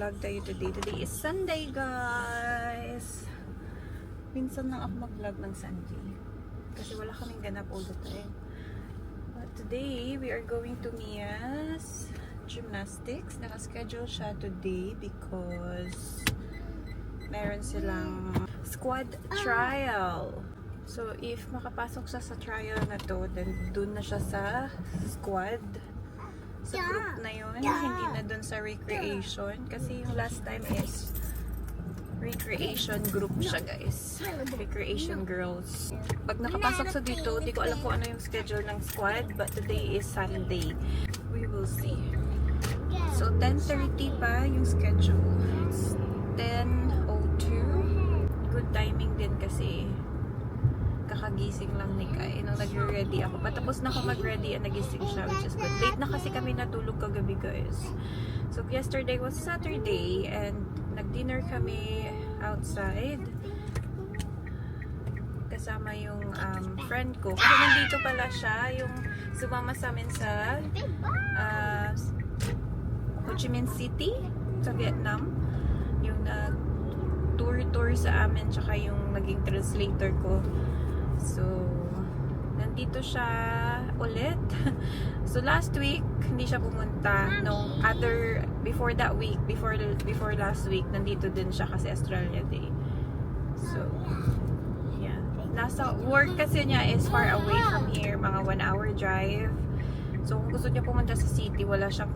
mag-vlog tayo today. Today is Sunday, guys. Minsan lang ako mag-vlog ng Sunday. Kasi wala kaming ganap all the time. But today, we are going to Mia's gymnastics. Naka-schedule siya today because meron silang squad trial. So, if makapasok siya sa trial na to, then dun na siya sa squad. Sa group na yun, hindi na dun sa recreation. Kasi yung last time is recreation group siya, guys. Recreation girls. Pag nakapasok sa dito, di ko alam kung ano yung schedule ng squad, but today is Sunday. We will see. So, 10:30 pa yung schedule. It's 10:02. Good timing din kasi kakagising lang ni Kai nung nag-ready ako. Patapos na ako mag-ready and nagising siya, which is good. Late na kasi kami natulog kagabi, guys. So, yesterday was Saturday and nag-dinner kami outside kasama yung friend ko. Kasi nandito pala siya, yung sumama sa amin sa Ho Chi Minh City sa Vietnam. Yung nag-tour sa amin, tsaka yung naging translator ko. So, nandito siya ulit. So, last week, hindi siya pumunta. No, before that week, before last week, nandito din siya kasi Australia Day. So, yeah. Nasa work kasi niya is far away from here, mga 1 hour drive. So, kung gusto niya pumunta sa city, wala siyang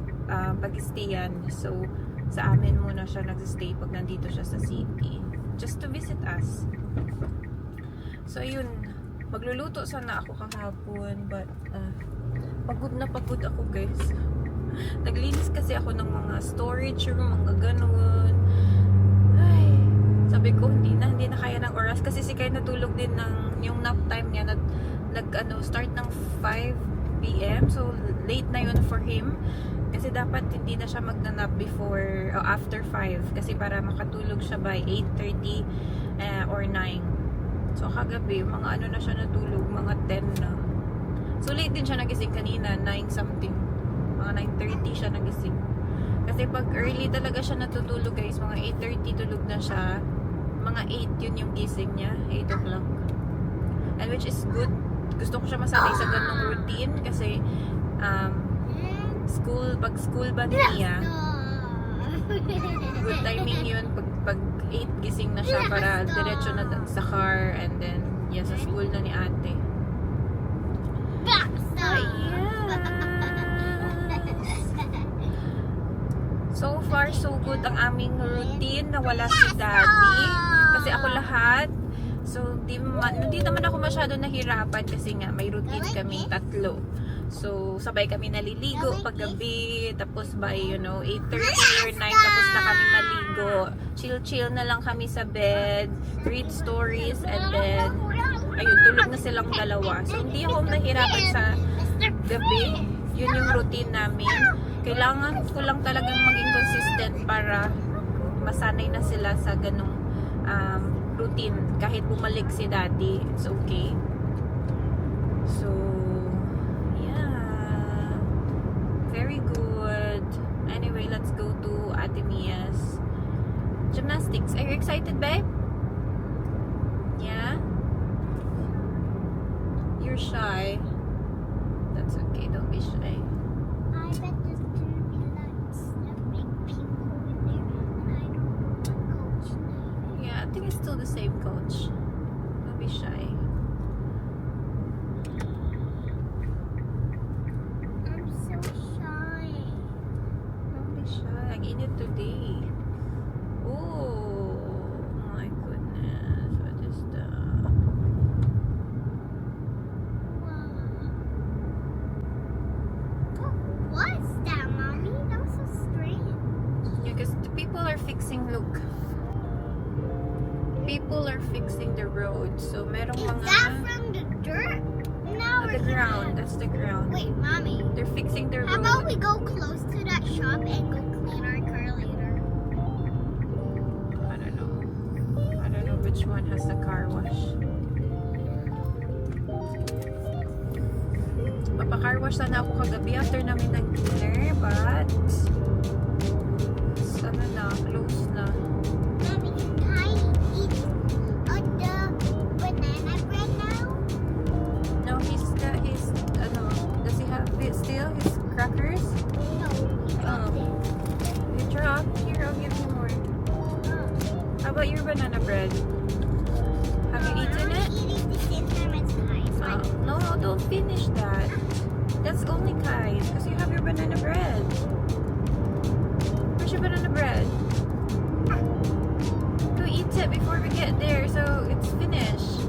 pag-stayan. So, sa amin muna siya nag-stay pag nandito siya sa city. Just to visit us. So, ayun. Magluluto sana ako kahapon, but pagod na pagod ako, guys. Naglinis kasi ako ng mga storage room, mga ganun. Ay, sabi ko, hindi na kaya ng oras. Kasi si Kai natulog din ng, yung nap time niya, start ng 5 p.m. So, late na yun for him. Kasi dapat hindi na siya magnanap before, o after 5. Kasi para makatulog siya by 8:30 or 9. So, kagabi, mga na siya natulog, mga 10 na. So, late din siya nagising kanina, 9 something. Mga 9:30 siya nagising. Kasi pag early talaga siya natutulog, guys, mga 8:30 tulog na siya. Mga 8 yun yung gising niya, 8 o'clock. And which is good. Gusto ko siya masanay sa ganung routine kasi pag school ba niya, good timing yun pag 8 gising na siya para diretso na sa car and then sa school na ni ate. So far so good ang aming routine na wala si daddy kasi ako lahat. So hindi naman ako masyado nahirapan kasi nga may routine kaming tatlo. So, sabay kami naliligo paggabi, tapos by, 8:30 or 9, tapos na kami maligo. Chill na lang kami sa bed, read stories, and then, ayun, tulog na silang dalawa. So, hindi ako nahirapan sa gabi. Yun yung routine namin. Kailangan ko lang talagang maging consistent para masanay na sila sa ganung routine. Kahit bumalik si daddy, it's okay. So, very good. Anyway, let's go to Ate Mia's gymnastics. Are you excited, babe? Yeah? You're shy. That's okay. Don't be shy. I bet there's gonna be lots of big people in there, and I don't know what coach name. Yeah, I think it's still the same coach. Don't be shy. Init today. Oh my goodness. What is that? Wow. What's that, Mommy? That was so strange. Yeah, because the people are fixing, look. People are fixing the road. So, merong Is mga... that from the dirt? No, the ground. That's the ground. Wait, Mommy. They're fixing the road. How about we go close to that shop and go clean our car later? I don't know which one has the car wash. Papa-car wash sana ako kagabi after namin ng dinner, but about your banana bread? Have you eaten it? Eating the same time as Kai, so I No, don't finish that. That's only Kai, because you have your banana bread. Where's your banana bread? Go eat it before we get there, so it's finished.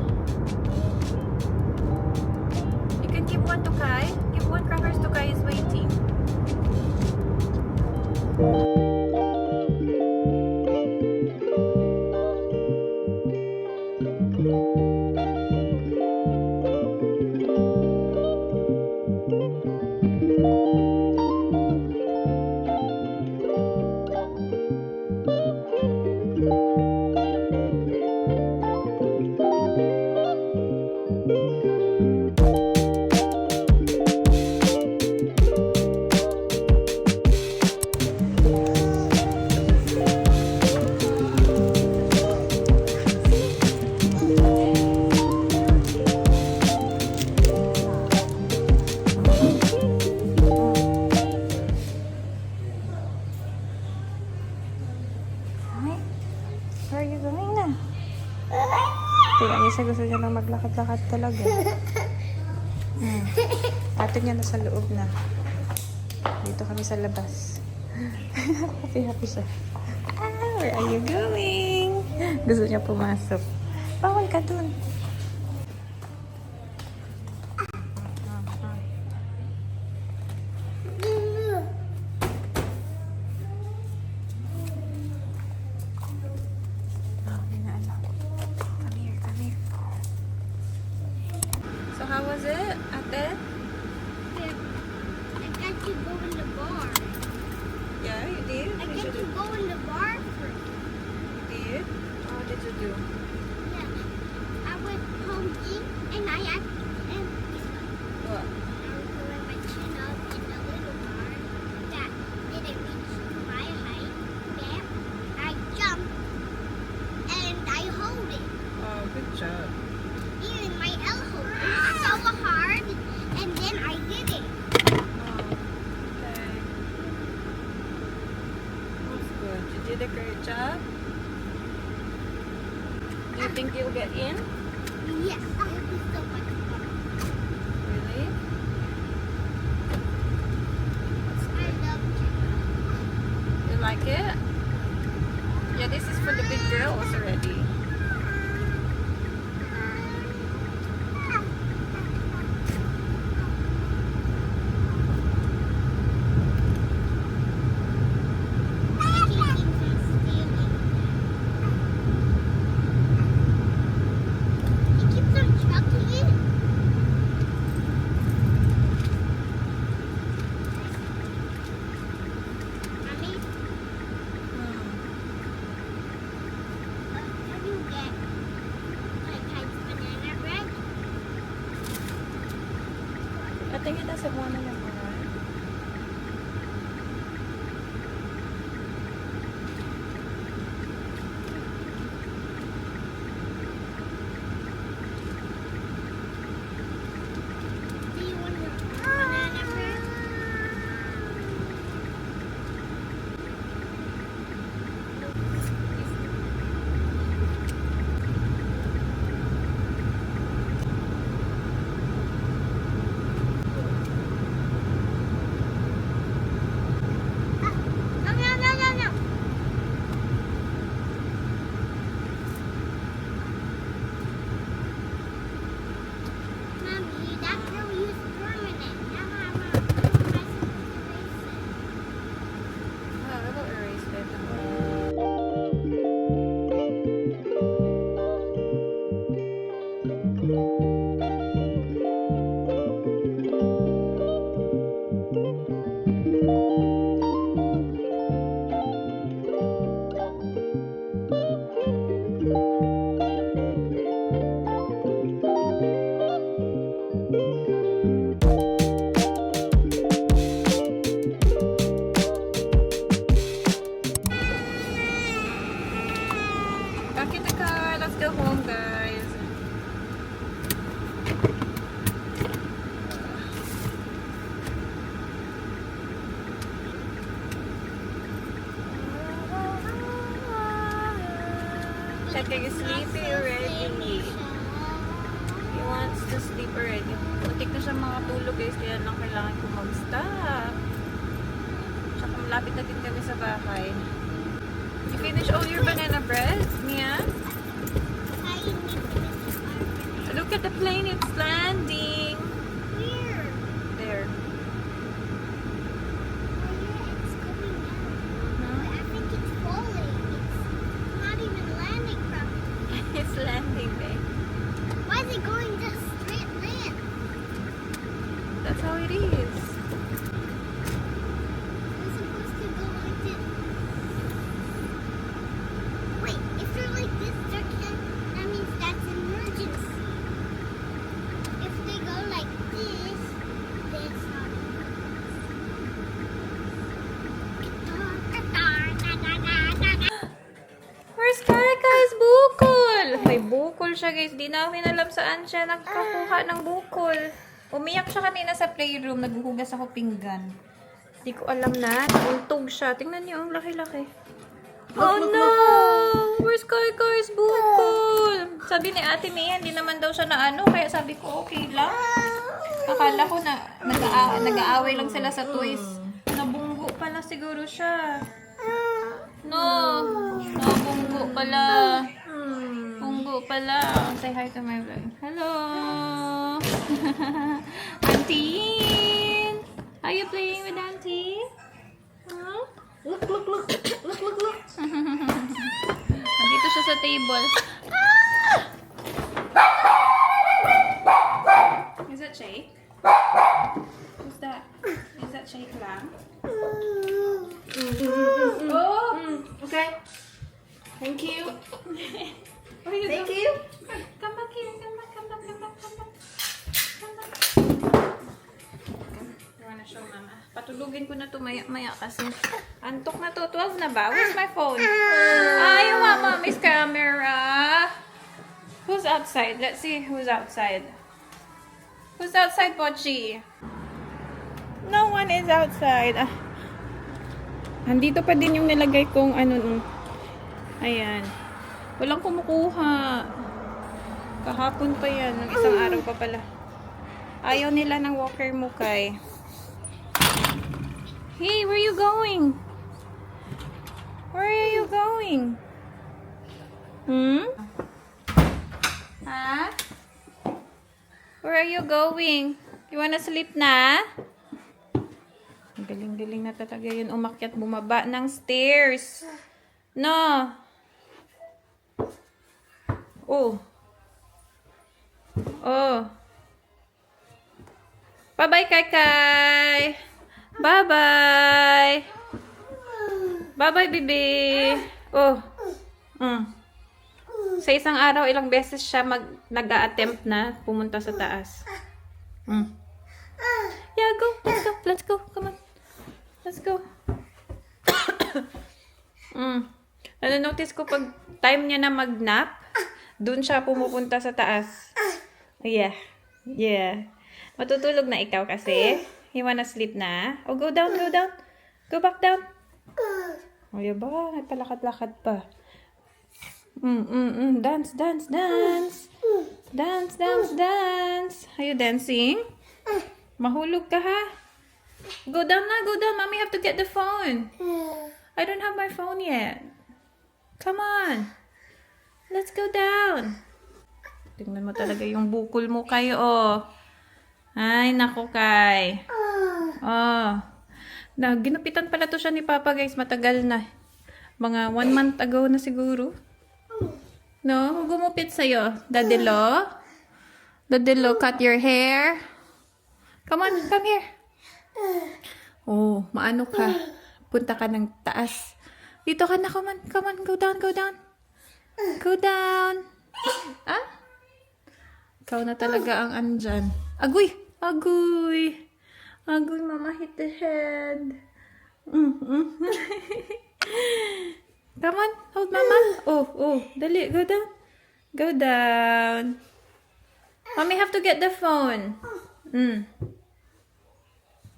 You can give one to Kai. Give one crackers to Kai, he's waiting. Hi. Where are you going na? Tingnan niya siya, gusto niya lang maglakad-lakad talaga. Ato niya nasa loob na. Dito kami sa labas. Happy siya. Where are you going? Gusto niya pumasok. Bawal ka dun. So how was it, Ate? got to go in the bar. Yeah, you did? I get to go in the bar first. You did? What did you do? Yeah. I went home and I had and What? I was throwing my chin up in the little bar that didn't reach my height. Then I jumped and I hold it. Oh, good job. Even my elbow was so hard, and then I did it. Oh, okay. That's good. You did a great job. Do you think you'll get in? Yes, it would be so much fun. Really? I love it. You like it? Yeah, this is for the big girls already. Kaka is sleepy already. He wants to sleep already. Muntik na siya makatulog guys, kaya lang kailangan ko mag-stop. Tsaka malapit na din kami sa bahay. You finish all your banana bread, Mia? Look at the plane, it's landing. Where? There. It's going down. I think it's falling. It's not even landing properly. It's landing, babe. Why is it going just straight land? That's how it is. It's supposed to go like this. Wait, if they're like this, that means that's an emergency. If they go like this, then it's not an emergency. Where's Kaka's bukol? May bukol siya guys. Di namin alam saan siya nagkakuha ng bukol. Umiyak siya kanina sa playroom. Naghuhugas ako pinggan. Di ko alam na. Untog siya. Tingnan niyo, ang laki-laki. Oh no! Where's Kaka's bukol? Sabi ni Ate Mia, hindi naman daw siya na ano. Kaya sabi ko, okay lang. Akala ko na nag-aaway lang sila sa toys. Nabunggo pala siguro siya. No! Nabunggo pala. Bunggo pala. Say hi to my vlog. Hello! Auntie! Are you playing with Auntie? Huh? Look, look, look. Look, look, look. Nandito siya sa table. Is that shake? What's that? Is that shake lamb? Oh! Okay. Thank you. Where you Thank go? you. Come back here. Come back, come back, come back, come back. Come back. You wanna show mama? Patulugin ko na to maya-maya kasi antok na to. 12 na ba? Where's my phone? I want mommy's camera. Who's outside? Let's see who's outside. Who's outside, Pochi? No one is outside. Andito pa din yung nilagay kong ano. Ayan. Walang kumukuha. Kahapon pa yan. Ng isang araw pa pala. Ayaw nila ng walker mo, Kai. Hey, where are you going? Where are you going? Ha? Where are you going? You wanna sleep na? Galing-galing na talaga yun. Umakyat, bumaba ng stairs. No. Oh. Oh. Bye-bye, Kai-Kai. Bye-bye. Bye-bye, baby. Oh. Sa isang araw, ilang beses siya nag-a-attempt na pumunta sa taas. Yeah, go. Let's go. Let's go. Come on. Let's go. Notice ko pag time niya na mag-nap, dun siya pumupunta sa taas. Yeah. Yeah. Matutulog na ikaw kasi. You wanna sleep na? Oh, go down, go down. Go back down. Oh, diba? Nagpalakad-lakad pa. Dance, dance, dance. Dance, dance, dance. Are you dancing? Mahulog ka ha? Go down na, go down. Mommy have to get the phone. I don't have my phone yet. Come on. Let's go down. Tingnan mo talaga yung bukol mo kayo, oh. Ay, naku, Kai. Oh. Ginupitan pala to siya ni Papa, guys. Matagal na. Mga 1 month ago na siguro. No? Gumupit sa'yo. Dadelo? Dadelo, cut your hair. Come on, come here. Oh, maano ka? Punta ka ng taas. Dito ka na, come on, come on. Go down, go down. Go down. Ah? Ikaw na talaga ang andyan. Agoy! Agoy! Agoy, mama hit the head. Come on, hold mama. Oh, dali, go down. Go down. Mommy have to get the phone.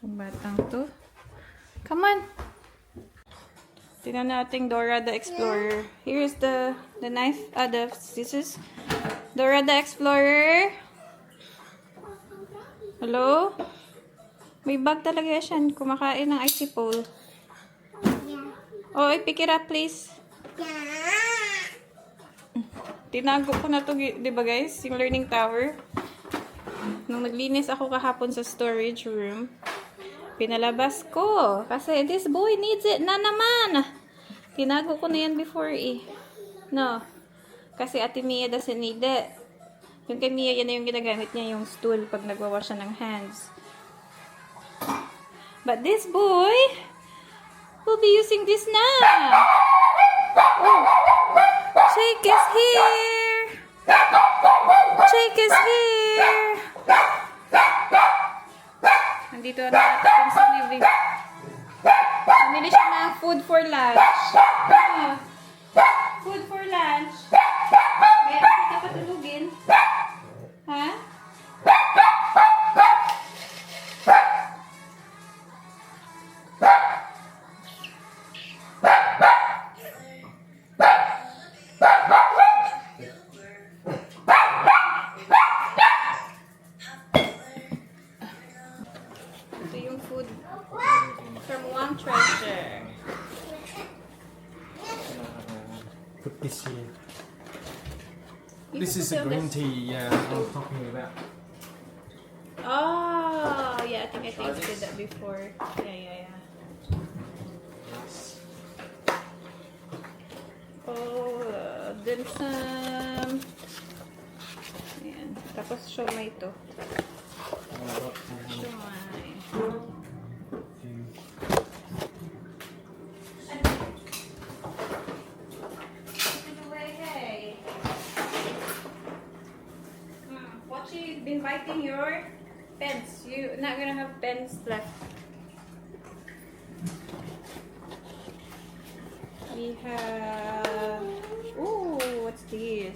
Ang batang to. Come on. Tingnan natin Dora the Explorer. Here's the knife, the scissors. Dora the Explorer. Hello? May bag talaga siya. Kumakain ng icy pole. Yeah. Oh, pick it up, please. Yeah. Tinago ko na to, di ba guys? Yung learning tower. Nung naglinis ako kahapon sa storage room, pinalabas ko. Kasi this boy needs it na naman. Tinago ko na yan before eh. No. Kasi Ate Mia doesn't need it. Yung kay Mia, yan na yung ginagamit niya yung stool pag nagwawash siya ng hands. But this boy will be using this na. Oh. Shake is here. Shake is here. Nandito na natin si Living. Bumili siya ng food for lunch. Ah, food for lunch. Kaya hindi ka patulugin. Ha? Ito yung food from One Treasure. Put this here. You This can is put a it on green this- tea, yeah, I was talking about. Oh, yeah, I think I tasted that before. Yeah. Yes. Oh, dim sum. Ayan. Tapos siomay ito. Siomay. What you've been biting your pens. You're not gonna have pens left. We have. Ooh, what's this?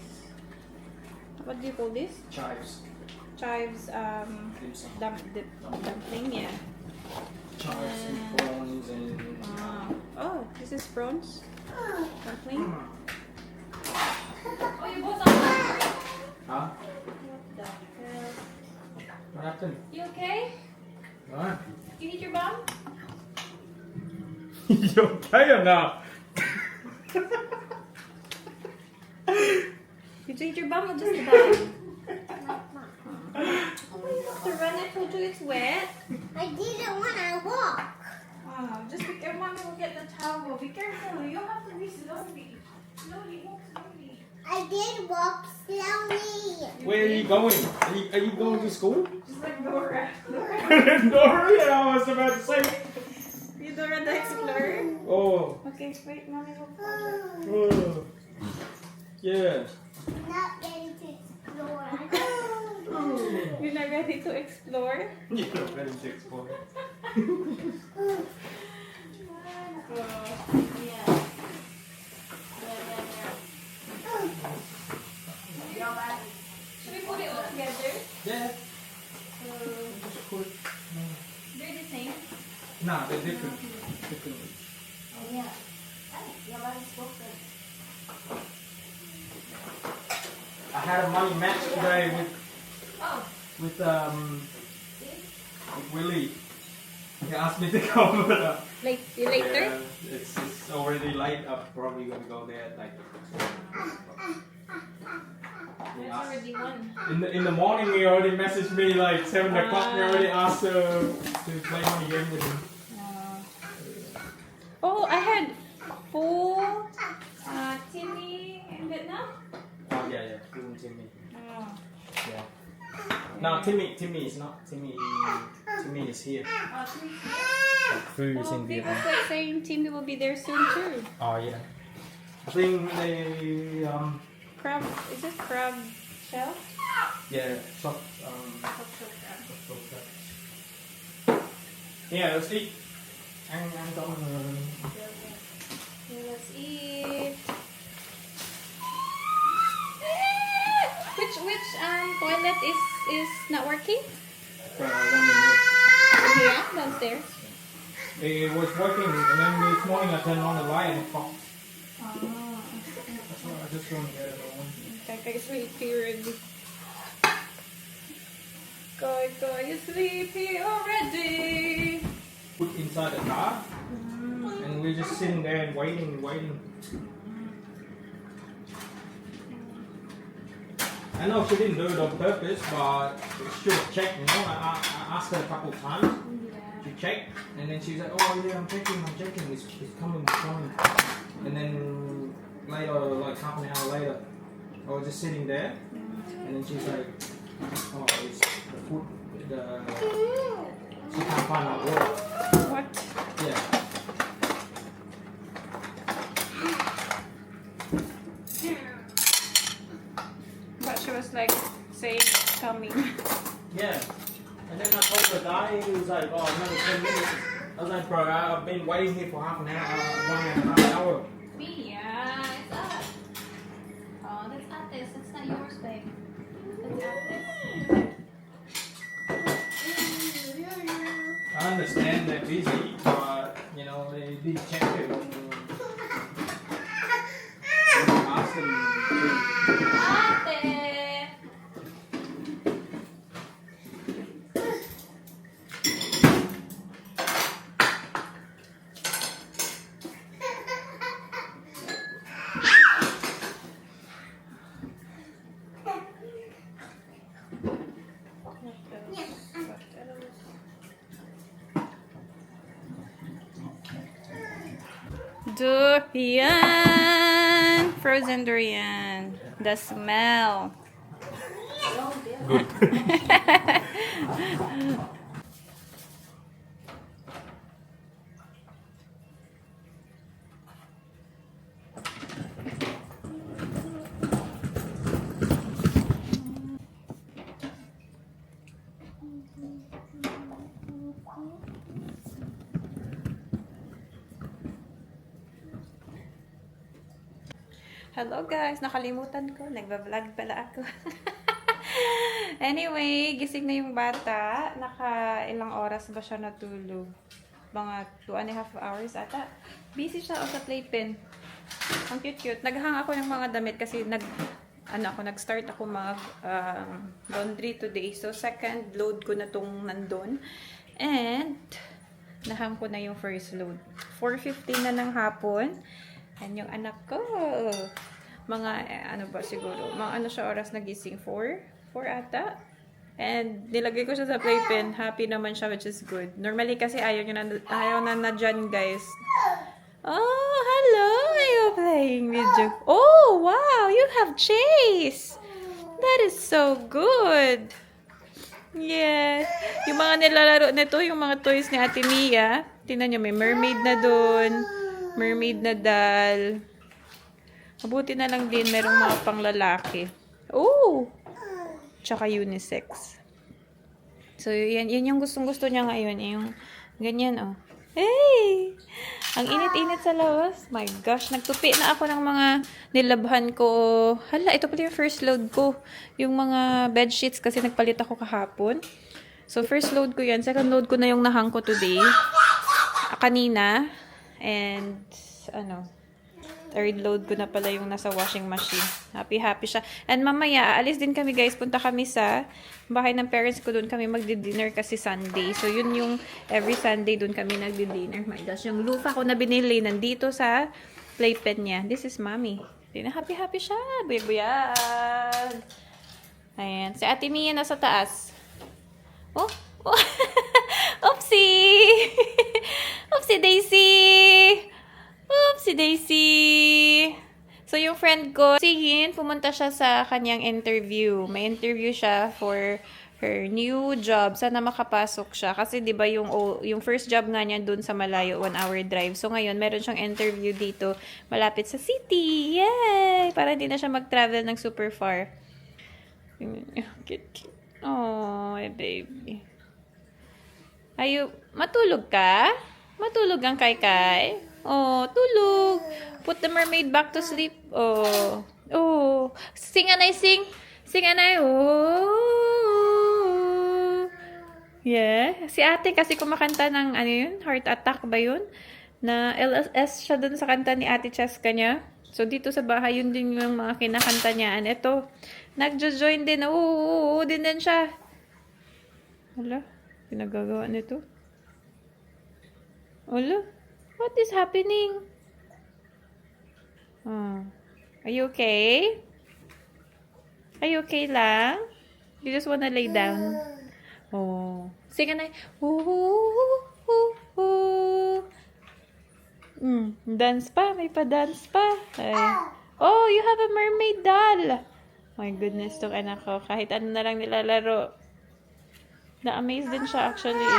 What do you call this? Chives. Chives. Dumpling. Yeah. Chives and prawns and... Oh, this is prawns. Dumpling. Oh, you bought some. Huh? What the hell? What happened? You okay? What? You need your bum? You okay or not? Did you eat your bum or just the bum? To run, I told you it's wet. I did it when I walk. Oh, just be careful. Mommy will get the towel. Be careful. You have to be slowly. Slowly, walk slowly. I did walk slowly. Where are you going? Are you going to school? Just like Dora. Dora, yeah, I was about to say. You Dora the Explorer? Oh. Okay, wait, Mommy will. Oh. Yeah. Not getting to explore. You're not ready to explore? You're not ready to explore. Yeah. Should we put it all together? Yeah. So, they're the same. No, they're different. Different. I had a money match today Oh, with Willie. He asked me to come, but later? yeah, it's already late. I'm probably gonna go there at like. He That's asked- already one. in the morning, he already messaged me like 7 o'clock. He already asked to play money game with him. Oh, I had full Timmy in Vietnam. Oh yeah, Full Timmy. Oh. Yeah. No, Timmy is not. Timmy is here. Fu is Oh, in people Vietnam. saying Timmy will be there soon too. Oh yeah. I think they Crab, is this crab shell? yeah soft Crab. yeah, let's eat. I'm done. Okay, let's eat. Which toilet is not working? One minute. Here, downstairs. It was working, and then this morning I turned on the light and it popped. Ah, That's why I just want to get it on. Kay sleepy already. Kay you sleepy already. Put inside the car, and we're just sitting there and waiting. I know she didn't do it on purpose, but she should have checked, you know. I asked her a couple of times. She checked, and then she's like, oh yeah, I'm checking, it's coming. And then later, like half an hour later, I was just sitting there, and then she's like, oh, it's the food, she can't find my water. What? Yeah. But she was like saying it's coming. Yeah. And then I told the guy, he was like, oh, another 10 minutes. I was like, bro, I've been waiting here for half an hour, 1.5 hours. Mia, it's us. Oh, that's not this. It's not yours, babe. That's not this. I understand they're busy, but, you know, they did check it. Ask them to... Ate! Durian! Frozen durian. The smell. Good. Hello guys, nakalimutan ko. Nagba-vlog pala ako. Anyway, gising na yung bata. Naka ilang oras ba siya natulog? Mga 2.5 hours ata. Busy siya sa playpen. Ang cute-cute. Naghang ako ng mga damit kasi nag-start ako mag laundry today. So, second load ko na tong nandun. And, nahang ko na yung first load. 4:15 na ng hapon. And yung anak ko, mga, ano ba siguro, mga ano siya oras nagising? 4 ata. And nilagay ko siya sa playpen. Happy naman siya, which is good. Normally kasi ayaw na dyan, guys. Oh, hello! Are you playing with you? Oh, wow! You have Chase! That is so good! Yes! Yung mga nilalaro nito, yung mga toys ni Ate Mia. Tingnan nyo, may mermaid na dun. Mermaid na doll. Mabuti na lang din, merong mga panglalaki. Oh! Tsaka unisex. So, yan yung gustong-gusto niya ngayon. Yung ganyan, oh. Hey! Ang init-init sa labas. My gosh, nagtupi na ako ng mga nilabhan ko. Hala, ito pala yung first load ko. Yung mga bedsheets kasi nagpalit ako kahapon. So, first load ko yan. Second load ko na yung nahang ko today. Kanina. And, third load ko na pala yung nasa washing machine. Happy siya. And mamaya, aalis din kami guys. Punta kami sa bahay ng parents ko. Doon kami magdi-dinner kasi Sunday. So, yun yung every Sunday doon kami nagdi-dinner. My gosh, yung lufa ko na binili nandito sa playpen niya. This is mommy. Happy siya. Buya-buyan. Ayan. Si Ate Mia nasa taas. Oh! Oopsie! Oopsie Daisy! Oopsie Daisy! So, yung friend ko, si Yin, pumunta siya sa kanyang interview. May interview siya for her new job. Sana makapasok siya. Kasi, di ba, yung first job nga niya dun sa malayo, 1-hour drive. So, ngayon, meron siyang interview dito, malapit sa city. Yay! Para hindi na siya mag-travel ng super far. Cute. Oh, my baby. Matulog ka? Matulog ang Kai. Oh, tulog. Put the mermaid back to sleep. Oh. Oh. Sing, Anay, sing. Sing, Anay. Oh. Yeah. Si ate kasi kumakanta ng ano yun? Heart attack ba yun? Na LSS siya dun sa kanta ni ate Cheska niya. So, dito sa bahay, yun din yung mga kinakanta niya. And ito, nagjo-join din. Oo, din siya. Hala, pinagagawa nito. Hala, what is happening? Are you okay? Are you okay lang? You just wanna lay down? Oh. Sing na. Dance pa. May pa-dance pa. Ay. Oh, you have a mermaid doll. My goodness, tong anak ko. Kahit ano na lang nilalaro. Na-amaze din siya actually.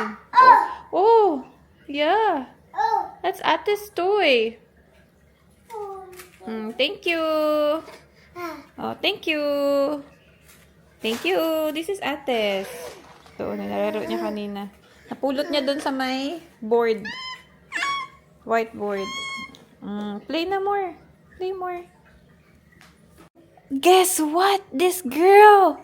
Oh, yeah. That's Ate's toy. Thank you. Oh, thank you. Thank you. This is Ate's. Ito, nilalaro niya kanina. Napulot niya dun sa may board. Whiteboard. Play na more. Play more. Guess what? This girl!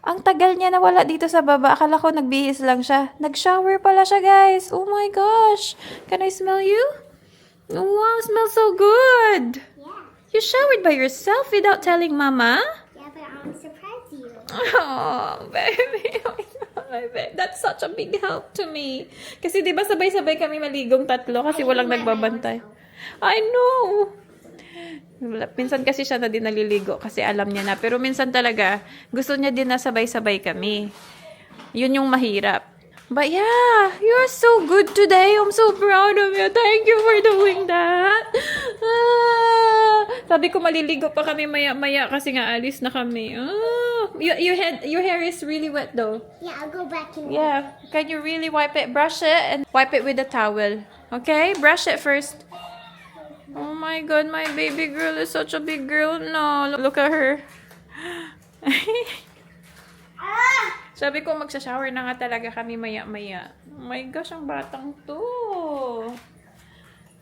Ang tagal niya nawala dito sa baba. Akala ko nagbihis lang siya. Nag-shower pala siya, guys. Oh my gosh. Can I smell you? Wow, smells so good. Yeah. You showered by yourself without telling Mama? Yeah, but I want to surprise you. Oh, baby. My babe. That's such a big help to me. Kasi di ba sabay-sabay kami maligong tatlo kasi walang nagbabantay. I know. Minsan kasi siya na din naliligo kasi alam niya na. Pero minsan talaga, gusto niya din na sabay-sabay kami. Yun yung mahirap. But yeah, you're so good today. I'm so proud of you. Thank you for doing that. Sabi ko maliligo pa kami maya-maya kasi nga alis na kami. Your hair is really wet though. Yeah, I'll go back in. Yeah. Can you really wipe it? Brush it and wipe it with a towel. Okay? Brush it first. Oh my god, my baby girl is such a big girl. No, look at her. Sabi ko, magsha-shower na nga talaga kami maya-maya. Oh my gosh, ang batang to.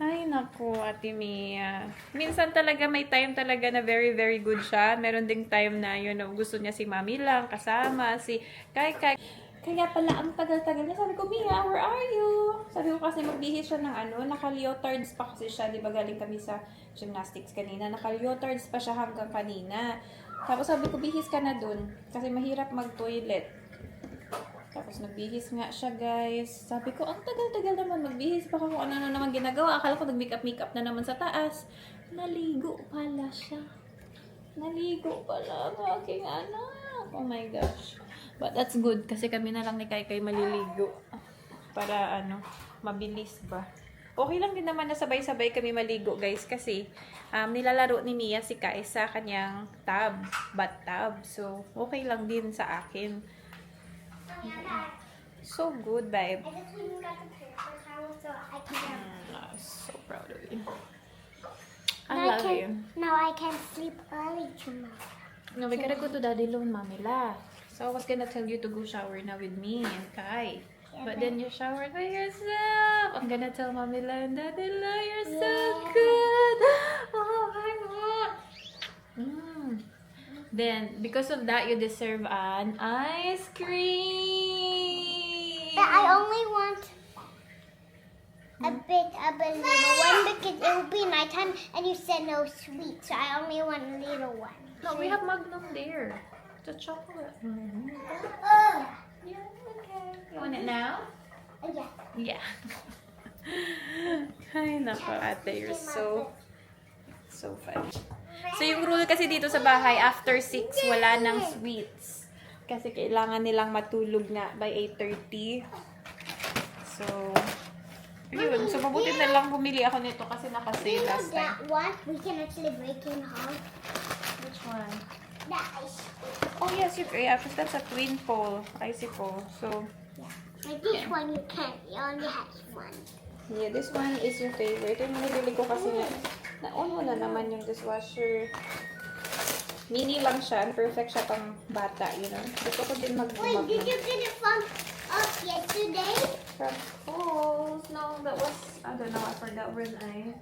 Ay, naku, Ate Mia. Minsan talaga, may time talaga na very, very good siya. Meron ding time na, you know, gusto niya si Mami lang, kasama, si Kai. Kaya pala, ang tagal-tagal niya. Sabi ko, Mia, where are you? Sabi ko kasi magbihis siya ng naka-leotards pa kasi siya. Di ba galing kami sa gymnastics kanina. Naka-leotards pa siya hanggang kanina. Tapos sabi ko, bihis ka na dun. Kasi mahirap mag-toilet. Tapos nagbihis nga siya, guys. Sabi ko, ang tagal-tagal naman magbihis. Baka kung ano naman ginagawa. Akala ko nag-makeup na naman sa taas. Naligo pala siya. Naligo pala ang aking anak. Oh my gosh. But that's good. Kasi kami na lang ni Kai maliligo. Para mabilis ba. Okay lang din naman na sabay-sabay kami maligo, guys. Kasi nilalaro ni Mia si Kai sa kanyang bathtub. So, okay lang din sa akin. So good, babe. I just even got the paper towel so I can. I'm so proud of you. Now I love you. Now I can sleep early tomorrow. No, we gotta go to Daddy Lone, Mamila. So I was gonna tell you to go shower now with me and Kai. But then you showered by yourself. I'm gonna tell Mamila and Daddy Lone, you're so good. Oh my god. Then, because of that, you deserve an ice cream. But I only want a little one because it will be nighttime and you said no sweet, so I only want a little one. No, we have Magnum there. The chocolate. Yeah, okay. You want it now? Yeah. Yeah. Ay, nako, ate. You're so funny. So, yung rule kasi dito sa bahay, after 6, wala nang sweets. Kasi kailangan nilang matulog na by 8:30. So, yun. So, mabuti na lang bumili ako nito kasi naka-sale last time. That one, we can actually break in half. Which one? The ice. Oh, yes. Yeah, because that's a twin pole. Icicle. So, Like this one you can't. You only have one. yeah, this one is your favorite. Yung nabili ko kasi na-on mo na naman yung dishwasher. Mini lang siya. Perfect siya pang bata, you know. Gusto ko din Wait, did you get it from yesterday? From Kohl's. No, that was, I don't know. I forgot when I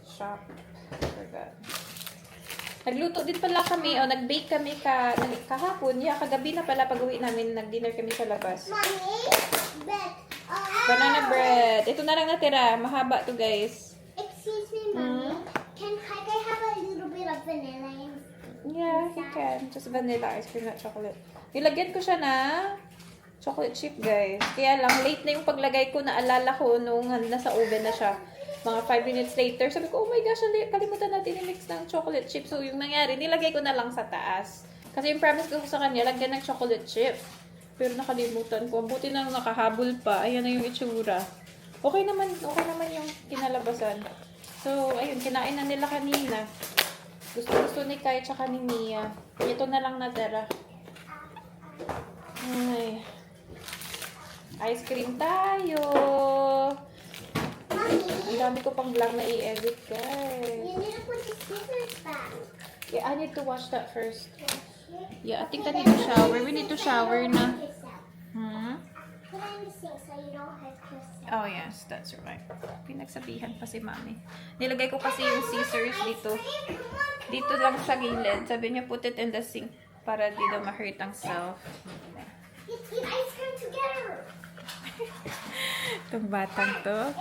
shopped. I forgot. Nagluto din pala kami, o nag-bake kami kahapon. Yeah, kagabi na pala pag-uwi namin, nag-dinner kami sa labas. Mommy, but, Banana bread. Ito na lang natira. Mahaba to, guys. excuse me, Mommy. Can I have a little bit of vanilla in? Yeah, you can. Just vanilla ice cream, not chocolate. Nilagyan ko siya na chocolate chip, guys. Kaya lang, late na yung paglagay ko. Naalala ko nung nasa oven na siya. Mga 5 minutes later, sabi ko, oh my gosh, kalimutan natin i-mix ng chocolate chip. So, yung nangyari, nilagay ko na lang sa taas. Kasi yung promise ko sa kanya, lagyan ng chocolate chip. Pero nakalimutan ko. Buti na nakahabol pa. Ayan na yung itsura. Okay naman yung kinalabasan. So, ayun, kinain na nila kanina. Gusto ni Kai tsaka ni Mia. Ito na lang natira. Ay. Ice cream tayo. Ang dami ko pang vlog na i-edit, guys. You need to put the scissors back. Yeah, I need to wash that first. Yeah, I think I need to shower. We need to shower na. Put it in the sink so you don't hurt yourself. Oh, yes. That's right. Pinagsabihan pa si Mami. Nilagay ko kasi yung scissors dito. Dito lang sa gilid. Sabi niya, put it in the sink para di daw ma-hurt ang self. Let's eat ice cream together. Itong batang to.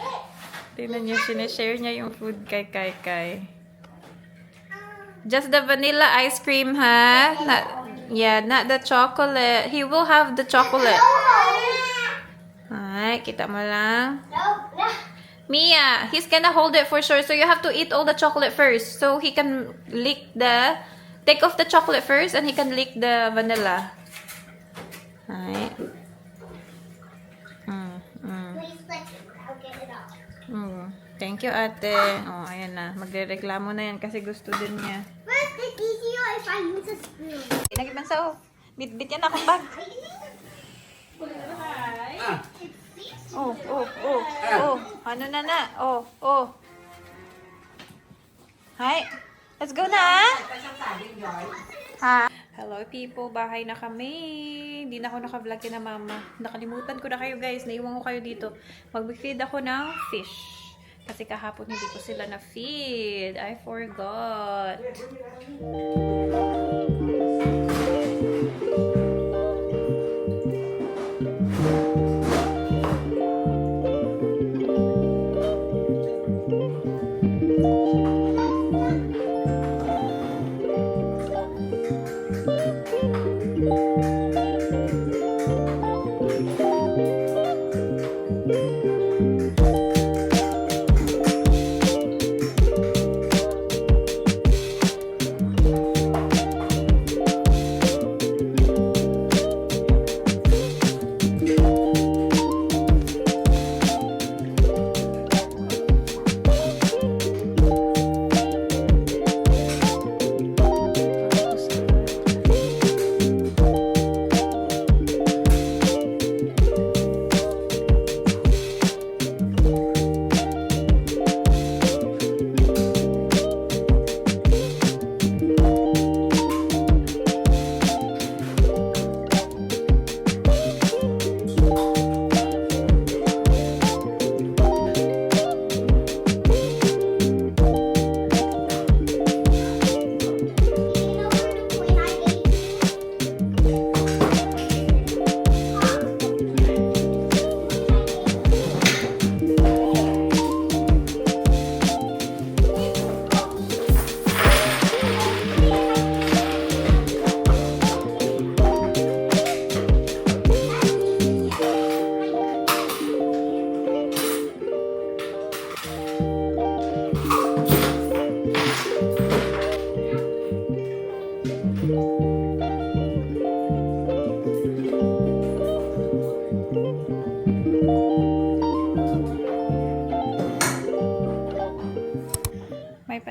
Tingnan niyo, sinishare niya yung food kay Kai. Just the vanilla ice cream, ha? Not the chocolate. He will have the chocolate. Ay, kita mo lang. No. Mia, he's gonna hold it for sure. So you have to eat all the chocolate first. So he can take off the chocolate first and he can lick the vanilla. Alright. Please flex it. I'll get it off. Thank you, ate. Oh, ayan na. Magre-reklamo na yan kasi gusto din niya. First, it's easier if I use a spoon. Nagibansa, oh. Bit-bit yan akong bag. Oh. Ano na. Oh. Hi. Let's go na. Ha? Hello, people. Bahay na kami. Hindi na ako naka-vlog na mama. Nakalimutan ko na kayo, guys. Naiwan ko kayo dito. Mag-feed ako ng fish. Kasi kahapon hindi ko sila na-feed. I forgot.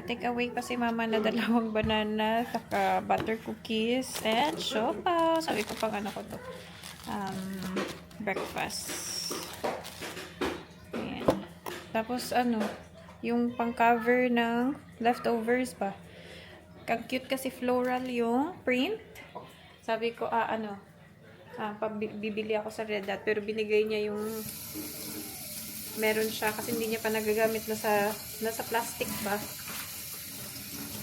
Take away pa si mama na dalawang banana, saka butter cookies, and siopaw. Sabi ko pang ano ko to, breakfast. Ayan. Tapos ano, yung pang cover ng leftovers pa. Kang cute kasi floral yung print. Sabi ko, bibili ako sa Red Dot, pero binigay niya yung meron siya kasi hindi niya pa nagagamit, nasa plastic ba.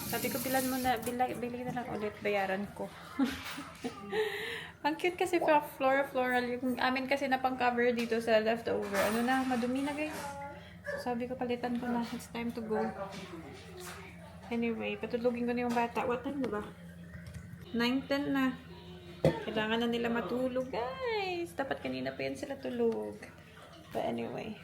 Sabi ko, bili na lang ulit, bayaran ko. Ang cute kasi floral. Yung amin kasi na pang-cover dito sa leftover. Ano na, madumi na guys. Sabi ko, palitan ko na. It's time to go. Anyway, patulogin ko na yung bata. What time na ba? 9:10 na. Kailangan na nila matulog, guys. Dapat kanina pa yan sila tulog. But anyway.